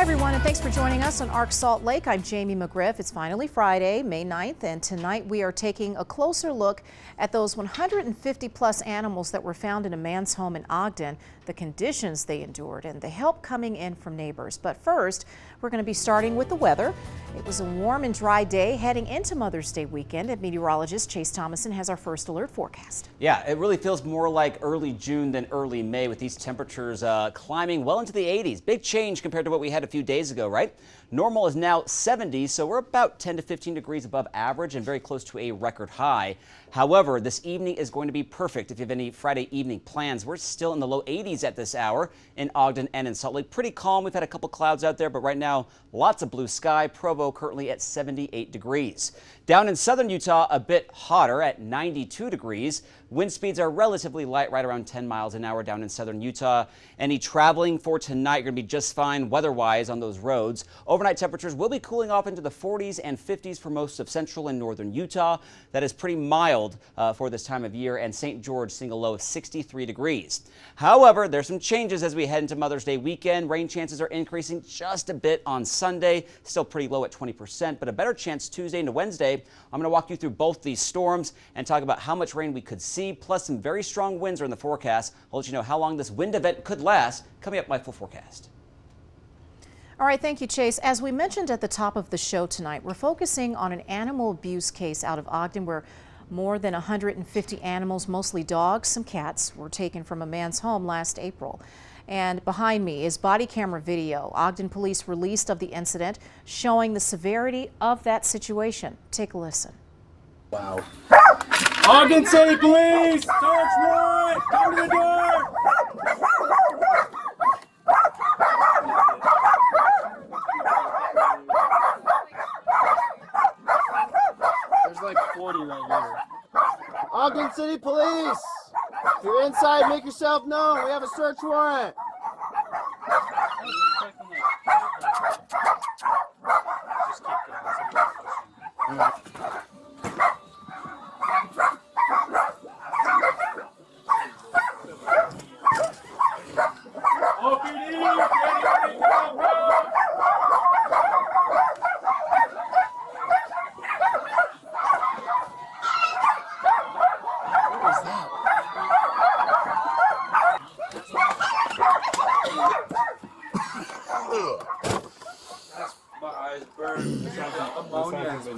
Hi, everyone, and thanks for joining us on ARC Salt Lake. I'm Jamie McGriff. It's finally Friday, May 9th, and tonight we are taking a closer look at those 150-plus animals that were found in a man's home in Ogden, the conditions they endured, and the help coming in from neighbors. But first, we're going to be starting with the weather. It was a warm and dry day heading into Mother's Day weekend, and meteorologist Chase Thomason has our first alert forecast. Yeah, it really feels more like early June than early May, with these temperatures climbing well into the 80s. Big change compared to what we had a few days ago, right? Normal is now 70, so we're about 10 to 15 degrees above average and very close to a record high. However, this evening is going to be perfect if you have any Friday evening plans. We're still in the low 80s at this hour in Ogden and in Salt Lake. Pretty calm. We've had a couple clouds out there, but right now lots of blue sky. Provo currently at 78 degrees. Down in southern Utah, a bit hotter at 92 degrees. Wind speeds are relatively light, right around 10 miles an hour down in southern Utah. Any traveling for tonight, you're going to be just fine weather-wise on those roads. Overnight temperatures will be cooling off into the 40s and 50s for most of central and northern Utah. That is pretty mild for this time of year, and St. George seeing a low of 63 degrees. However, there's some changes as we head into Mother's Day weekend. Rain chances are increasing just a bit on Sunday, still pretty low at 20%, but a better chance Tuesday into Wednesday. I'm going to walk you through both these storms and talk about how much rain we could see, plus some very strong winds are in the forecast. I'll let you know how long this wind event could last coming up in my full forecast. All right, thank you, Chase. As we mentioned at the top of the show tonight, we're focusing on an animal abuse case out of Ogden where more than 150 animals, mostly dogs, some cats, were taken from a man's home last April. And behind me is body camera video Ogden police released of the incident showing the severity of that situation. Take a listen. Wow. Ogden City Police! Search warrant! Come to the door! There's like 40 right here. Ogden City Police! If you're inside, make yourself known. We have a search warrant.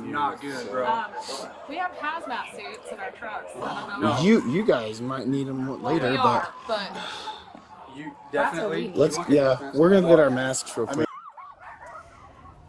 Not good, bro. We have hazmat suits in our trucks. I don't know. You guys might need them later, but You definitely. we're gonna get our masks real quick.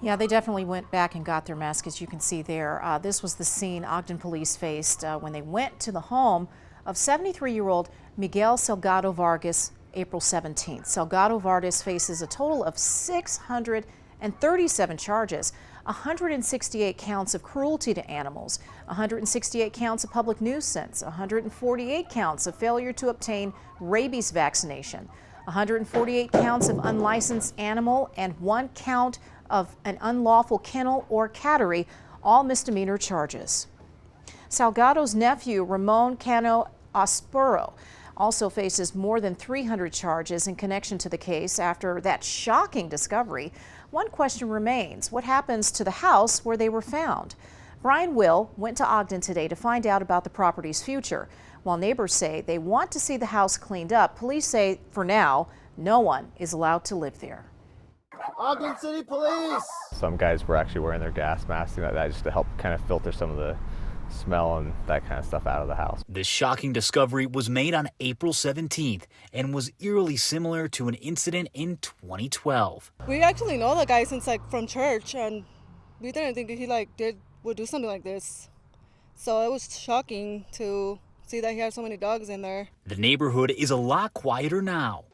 Yeah, they definitely went back and got their masks, as you can see there. This was the scene Ogden police faced when they went to the home of 73-year-old Miguel Salgado Vargas April 17th. Salgado Vargas faces a total of 637 charges, 168 counts of cruelty to animals, 168 counts of public nuisance, 148 counts of failure to obtain rabies vaccination, 148 counts of unlicensed animal, and 1 count of an unlawful kennel or cattery, all misdemeanor charges. Salgado's nephew, Ramon Cano Aspuro, also faces more than 300 charges in connection to the case after that shocking discovery. One question remains: what happens to the house where they were found? Brian Will went to Ogden today to find out about the property's future. While neighbors say they want to see the house cleaned up, police say for now, no one is allowed to live there. Ogden City Police! Some guys were actually wearing their gas masks and like that just to help kind of filter some of the smell and that kind of stuff out of the house. This shocking discovery was made on April 17th and was eerily similar to an incident in 2012. We actually know the guy since from church, and we didn't think he would do something like this. So it was shocking to see that he had so many dogs in there. The neighborhood is a lot quieter now,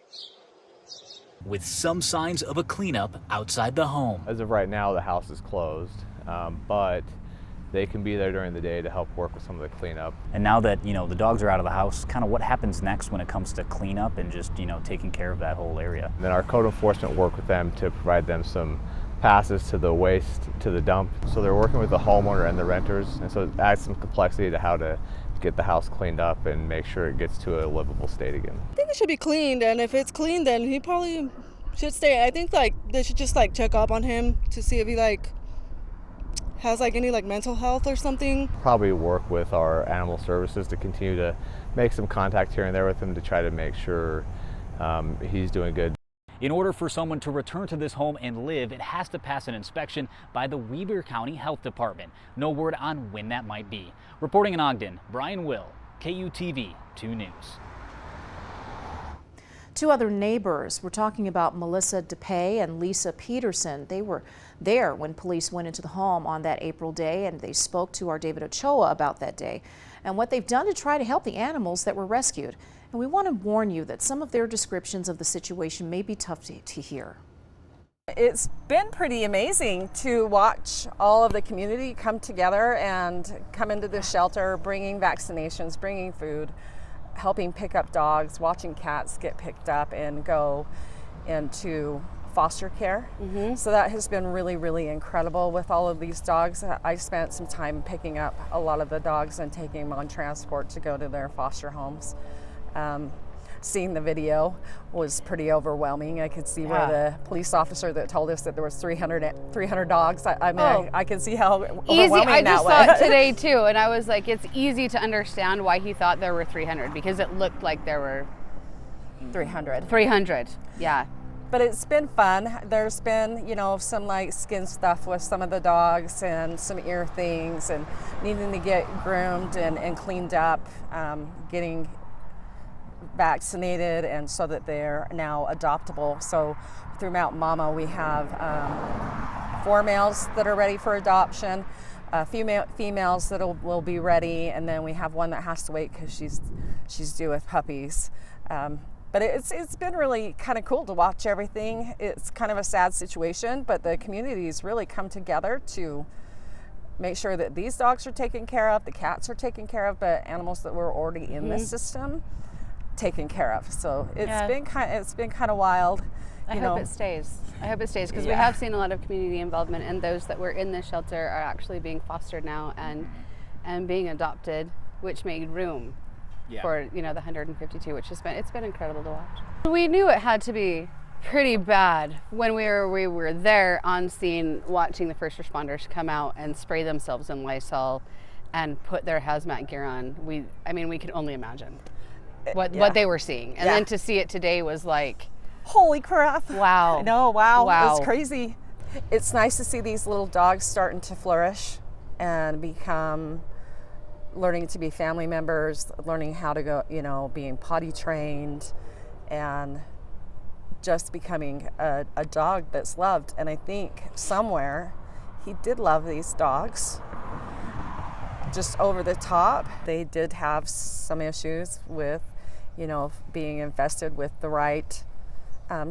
with some signs of a cleanup outside the home. As of right now, the house is closed, but they can be there during the day to help work with some of the cleanup. And now that, the dogs are out of the house, kind of what happens next when it comes to cleanup and just, taking care of that whole area? And then our code enforcement work with them to provide them some passes to the waste, to the dump. So they're working with the homeowner and the renters, and so it adds some complexity to how to get the house cleaned up and make sure it gets to a livable state again. I think it should be cleaned, and if it's clean, then he probably should stay. I think like they should just like check up on him to see if he like has like any like mental health or something. Probably work with our animal services to continue to make some contact here and there with him to try to make sure he's doing good. In order for someone to return to this home and live, it has to pass an inspection by the Weber County Health Department. No word on when that might be. Reporting in Ogden, Brian Will, KUTV 2 News. Two other neighbors. We're talking about Melissa DePay and Lisa Peterson. They were there when police went into the home on that April day, and they spoke to our David Ochoa about that day and what they've done to try to help the animals that were rescued. And we want to warn you that some of their descriptions of the situation may be tough to hear. It's been pretty amazing to watch all of the community come together and come into the shelter, bringing vaccinations, bringing food, helping pick up dogs, watching cats get picked up and go into foster care. So that has been really, really incredible with all of these dogs. I spent some time picking up a lot of the dogs and taking them on transport to go to their foster homes. Seeing the video was pretty overwhelming. I could see where the police officer that told us that there was 300 dogs. I mean, I can see how overwhelming I that just was. saw it today too, and I was like, it's easy to understand why he thought there were 300 because it looked like there were 300. 300, yeah. But it's been fun. There's been, you know, some like skin stuff with some of the dogs and some ear things and needing to get groomed and cleaned up, getting vaccinated, and so that they're now adoptable. So through Mount Mama we have 4 males that are ready for adoption, females that will be ready, and then we have one that has to wait because she's due with puppies. But it's been really kind of cool to watch everything. It's kind of a sad situation, but the community's really come together to make sure that these dogs are taken care of, the cats are taken care of, but animals that were already in the system taken care of. So it's been kind of wild. I hope it stays. I hope it stays because we have seen a lot of community involvement, and those that were in the shelter are actually being fostered now and being adopted, which made room for the 152, which it's been incredible to watch. We knew it had to be pretty bad when we were there on scene, watching the first responders come out and spray themselves in Lysol and put their hazmat gear on. We could only imagine what they were seeing, and then to see it today was like, holy crap! Wow! I know, wow! It's crazy. It's nice to see these little dogs starting to flourish and become learning to be family members, learning how to go, being potty trained, and just becoming a dog that's loved. And I think somewhere he did love these dogs. Just over the top. They did have some issues with, being infested with the right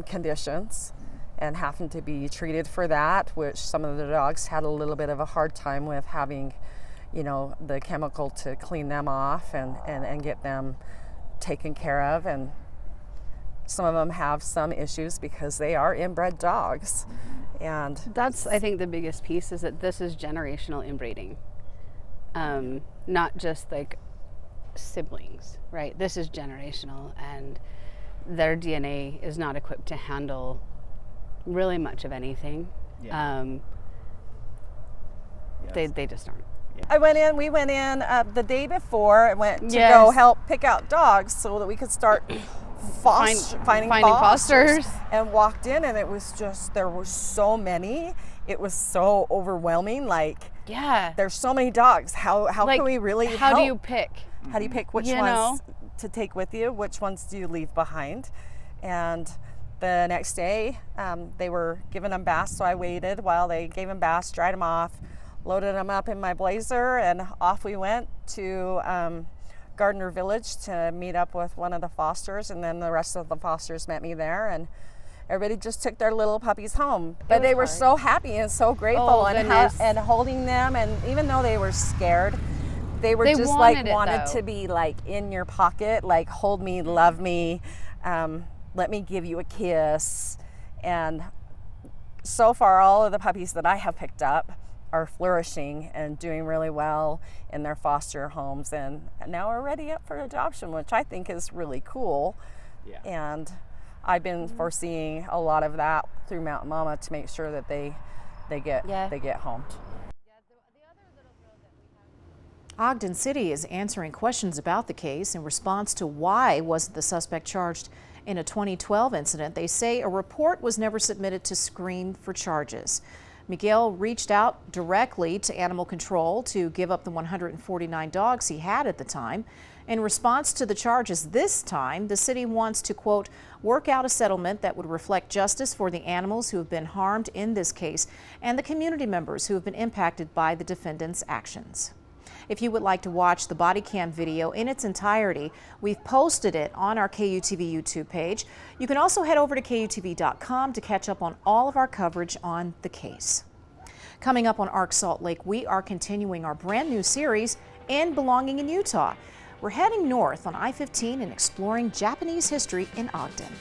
conditions and having to be treated for that, which some of the dogs had a little bit of a hard time with having, the chemical to clean them off and get them taken care of. And some of them have some issues because they are inbred dogs. And that's, I think, the biggest piece is that this is generational inbreeding. Not just like siblings, right? This is generational, and their DNA is not equipped to handle really much of anything. They just aren't. We went in the day before and went to go help pick out dogs so that we could start finding fosters, and walked in, and it was just, there were so many. It was so overwhelming. There's so many dogs. How can we really help? How do you pick? How do you pick which ones to take with you? Which ones do you leave behind? And the next day, they were giving them baths, so I waited while they gave them baths, dried them off, loaded them up in my Blazer, and off we went to Gardner Village to meet up with one of the fosters, and then the rest of the fosters met me there, and everybody just took their little puppies home. But they were so happy and so grateful, and holding them, and even though they were scared, they were just wanted to be in your pocket, hold me, love me, let me give you a kiss. And so far, all of the puppies that I have picked up are flourishing and doing really well in their foster homes, and now are ready up for adoption, which I think is really cool. And I've been foreseeing a lot of that through Mount Mama to make sure that they get home. Ogden City is answering questions about the case in response to why wasn't the suspect charged in a 2012 incident. They say a report was never submitted to screen for charges. Miguel reached out directly to animal control to give up the 149 dogs he had at the time. In response to the charges this time, the city wants to, quote, work out a settlement that would reflect justice for the animals who have been harmed in this case and the community members who have been impacted by the defendant's actions. If you would like to watch the body cam video in its entirety, we've posted it on our KUTV YouTube page. You can also head over to KUTV.com to catch up on all of our coverage on the case. Coming up on ARC Salt Lake, we are continuing our brand new series, In Belonging in Utah. We're heading north on I15 and exploring Japanese history in Ogden.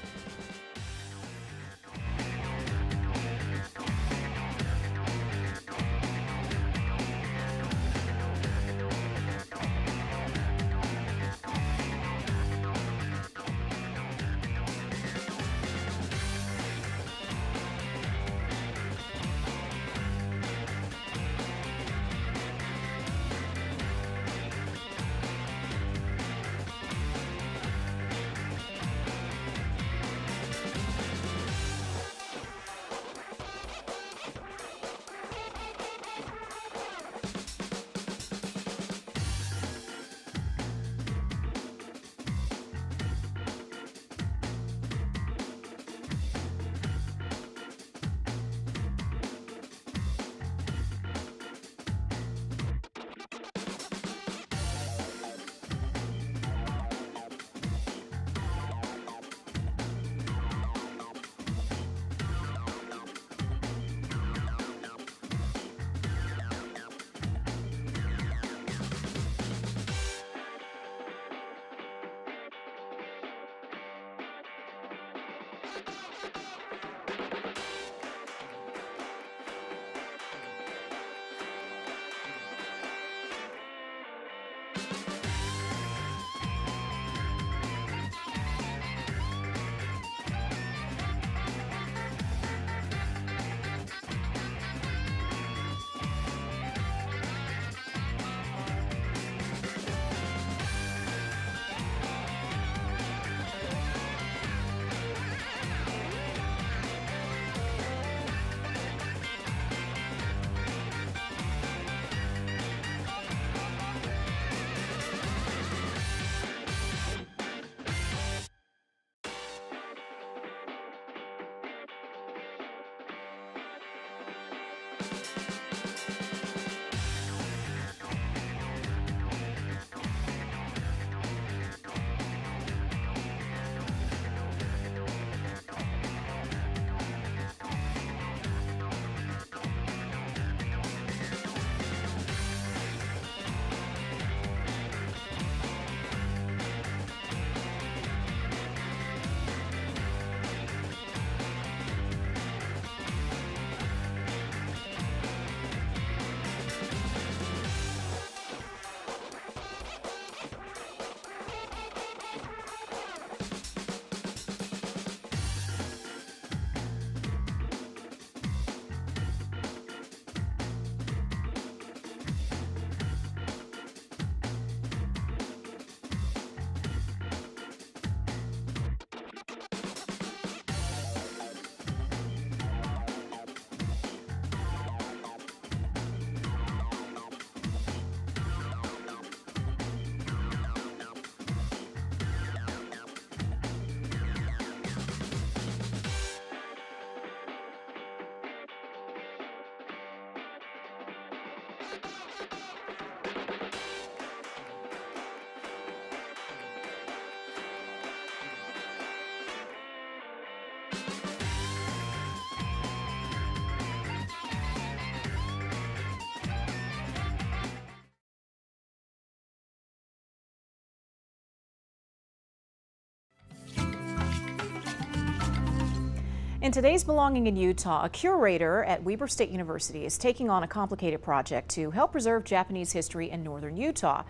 In today's Belonging in Utah, a curator at Weber State University is taking on a complicated project to help preserve Japanese history in northern Utah.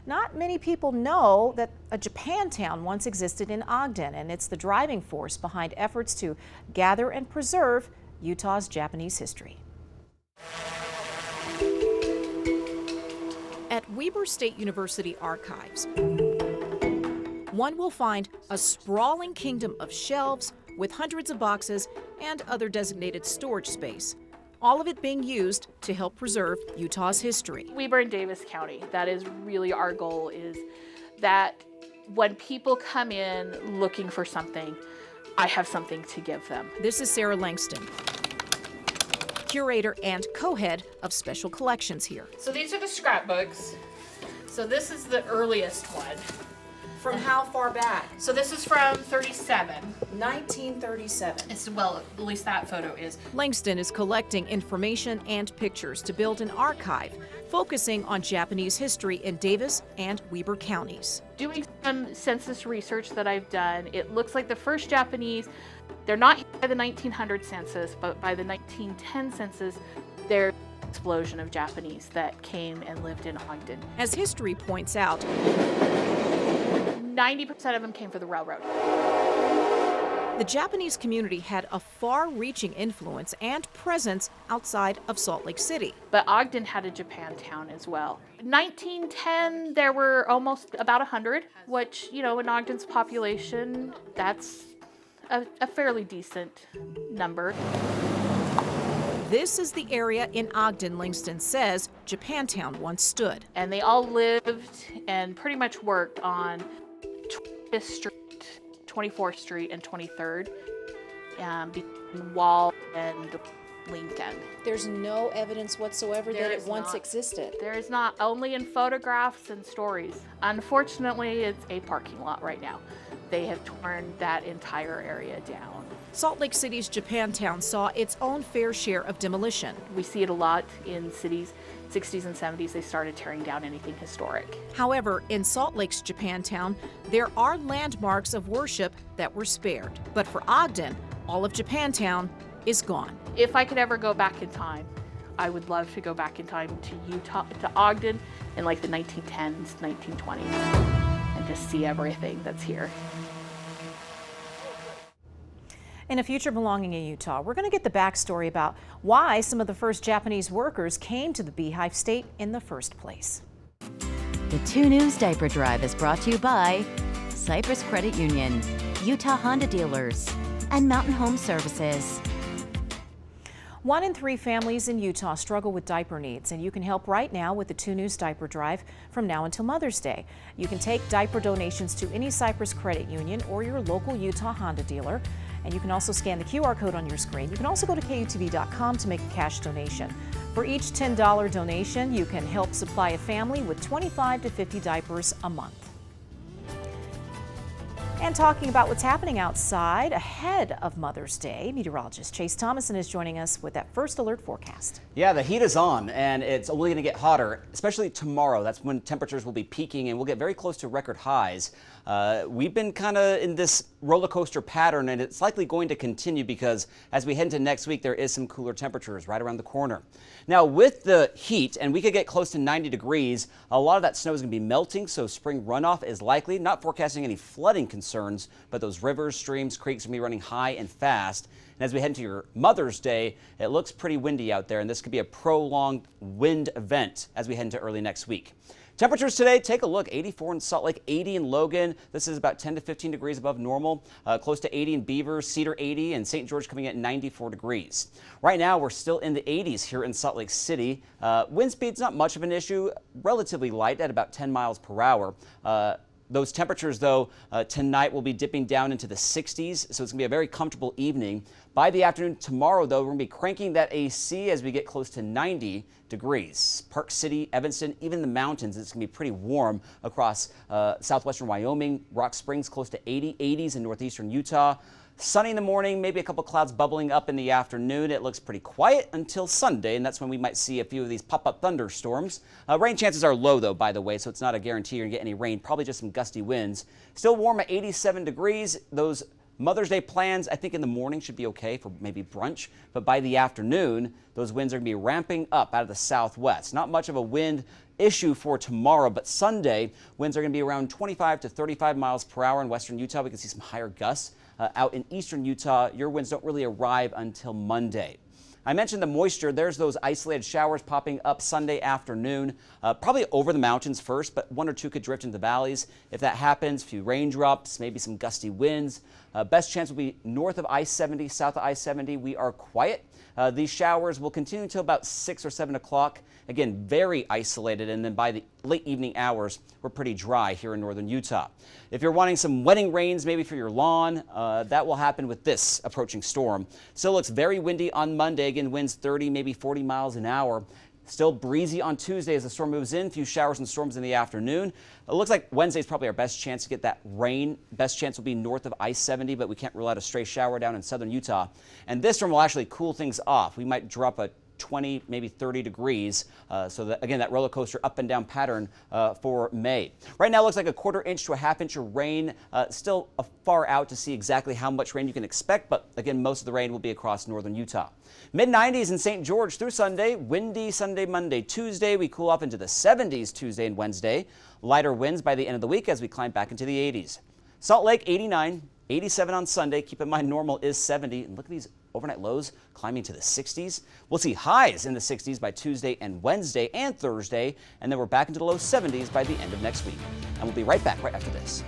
Not many people know that a Japantown once existed in Ogden, and it's the driving force behind efforts to gather and preserve Utah's Japanese history. At Weber State University Archives, one will find a sprawling kingdom of shelves with hundreds of boxes and other designated storage space, all of it being used to help preserve Utah's history. Weber and Davis County, that is really our goal, is that when people come in looking for something, I have something to give them. This is Sarah Langston, curator and co-head of special collections here. So these are the scrapbooks. So this is the earliest one. From how far back? So this is from 37. 1937. It's, well, at least that photo is. Langston is collecting information and pictures to build an archive focusing on Japanese history in Davis and Weber counties. Doing some census research that I've done, it looks like the first Japanese, they're not here by the 1900 census, but by the 1910 census, there's an explosion of Japanese that came and lived in Ogden. As history points out, 90% of them came for the railroad. The Japanese community had a far-reaching influence and presence outside of Salt Lake City. But Ogden had a Japantown as well. 1910, there were almost about 100, which, you know, in Ogden's population, that's a fairly decent number. This is the area in Ogden, Langston says, Japantown once stood. And they all lived and pretty much worked on 20th Street, 24th Street, and 23rd, between Wall and Lincoln. There's no evidence whatsoever that it once existed. There is not, only in photographs and stories. Unfortunately, it's a parking lot right now. They have torn that entire area down. Salt Lake City's Japantown saw its own fair share of demolition. We see it a lot in cities. 60s and 70s, they started tearing down anything historic. However, in Salt Lake's Japantown, there are landmarks of worship that were spared. But for Ogden, all of Japantown is gone. If I could ever go back in time, I would love to go back in time to Utah, to Ogden in like the 1910s, 1920s, and just see everything that's here. In a future Belonging in Utah, we're going to get the backstory about why some of the first Japanese workers came to the Beehive State in the first place. The 2 News Diaper Drive is brought to you by Cypress Credit Union, Utah Honda Dealers, and Mountain Home Services. 1 in 3 families in Utah struggle with diaper needs, and you can help right now with the 2 News Diaper Drive from now until Mother's Day. You can take diaper donations to any Cypress Credit Union or your local Utah Honda dealer. And you can also scan the QR code on your screen. You can also go to KUTV.com to make a cash donation. For each $10 donation, you can help supply a family with 25 to 50 diapers a month. And talking about what's happening outside ahead of Mother's Day, meteorologist Chase Thomason is joining us with that first alert forecast. Yeah, the heat is on, and it's only going to get hotter, especially tomorrow. That's when temperatures will be peaking, and we'll get very close to record highs. We've been kind of in this roller coaster pattern, and it's likely going to continue because as we head into next week, there is some cooler temperatures right around the corner. Now, with the heat, and we could get close to 90 degrees, a lot of that snow is going to be melting, so spring runoff is likely. Not forecasting any flooding concerns, but those rivers, streams, creeks are going to be running high and fast. And as we head into your Mother's Day, it looks pretty windy out there, and this could be a prolonged wind event as we head into early next week. Temperatures today, take a look, 84 in Salt Lake, 80 in Logan. This is about 10 to 15 degrees above normal. Close to 80 in Beaver, Cedar 80, and St. George coming at 94 degrees. Right now, we're still in the 80s here in Salt Lake City. Wind speed's not much of an issue, relatively light at about 10 miles per hour. Those temperatures, though, tonight will be dipping down into the 60s, so it's going to be a very comfortable evening. By the afternoon tomorrow, though, we're going to be cranking that AC as we get close to 90 degrees. Park City, Evanston, even the mountains, it's going to be pretty warm across southwestern Wyoming. Rock Springs close to 80, 80s in northeastern Utah. Sunny in the morning, maybe a couple clouds bubbling up in the afternoon. It looks pretty quiet until Sunday, and that's when we might see a few of these pop-up thunderstorms. Rain chances are low, though, by the way, so it's not a guarantee you're going to get any rain, probably just some gusty winds. Still warm at 87 degrees. Those Mother's Day plans, I think in the morning should be okay for maybe brunch, but by the afternoon, those winds are going to be ramping up out of the southwest. Not much of a wind issue for tomorrow, but Sunday, winds are going to be around 25 to 35 miles per hour in western Utah. We can see some higher gusts. Out in eastern Utah, your winds don't really arrive until Monday. I mentioned the moisture. There's those isolated showers popping up Sunday afternoon, probably over the mountains first, but one or two could drift into the valleys. If that happens, a few raindrops, maybe some gusty winds. Best chance will be north of I-70, south of I-70. We are quiet. These showers will continue until about 6 or 7 o'clock. Again, very isolated, and then by the late evening hours, we're pretty dry here in northern Utah. If you're wanting some wetting rains maybe for your lawn, that will happen with this approaching storm. Still looks very windy on Monday. Again, winds 30, maybe 40 miles an hour. Still breezy on Tuesday as the storm moves in. A few showers and storms in the afternoon. It looks like Wednesday is probably our best chance to get that rain. Best chance will be north of I-70, but we can't rule out a stray shower down in southern Utah. And this storm will actually cool things off. We might drop a 20, maybe 30 degrees. So that, again, that roller coaster up and down pattern for May. Right now, it looks like a 1/4 inch to a 1/2 inch of rain. Still far out to see exactly how much rain you can expect, but again, most of the rain will be across northern Utah. Mid-90s in St. George through Sunday. Windy Sunday, Monday, Tuesday. We cool off into the 70s Tuesday and Wednesday. Lighter winds by the end of the week as we climb back into the 80s. Salt Lake 89, 87 on Sunday. Keep in mind normal is 70. And look at these overnight lows climbing to the 60s. We'll see highs in the 60s by Tuesday and Wednesday and Thursday. And then we're back into the low 70s by the end of next week. And we'll be right back right after this.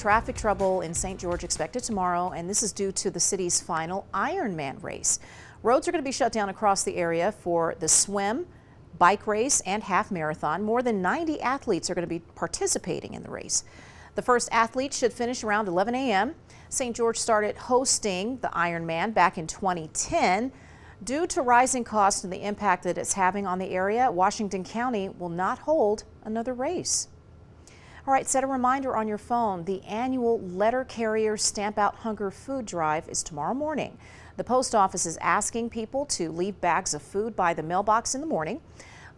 Traffic trouble in St. George expected tomorrow, and this is due to the city's final Ironman race. Roads are going to be shut down across the area for the swim, bike race, and half marathon. More than 90 athletes are going to be participating in the race. The first athlete should finish around 11 a.m. St. George started hosting the Ironman back in 2010. Due to rising costs and the impact that it's having on the area, Washington County will not hold another race. All right, set a reminder on your phone. The annual Letter Carrier Stamp Out Hunger Food Drive is tomorrow morning. The post office is asking people to leave bags of food by the mailbox in the morning.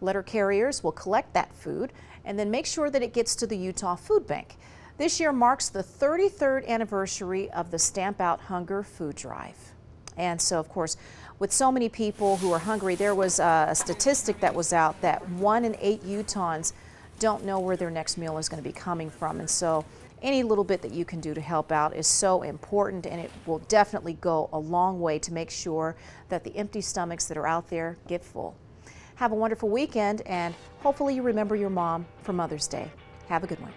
Letter carriers will collect that food and then make sure that it gets to the Utah Food Bank. This year marks the 33rd anniversary of the Stamp Out Hunger Food Drive. And so, of course, with so many people who are hungry, there was a statistic that was out that 1 in 8 Utahns don't know where their next meal is going to be coming from. And so any little bit that you can do to help out is so important, and it will definitely go a long way to make sure that the empty stomachs that are out there get full. Have a wonderful weekend, and hopefully you remember your mom for Mother's Day. Have a good one.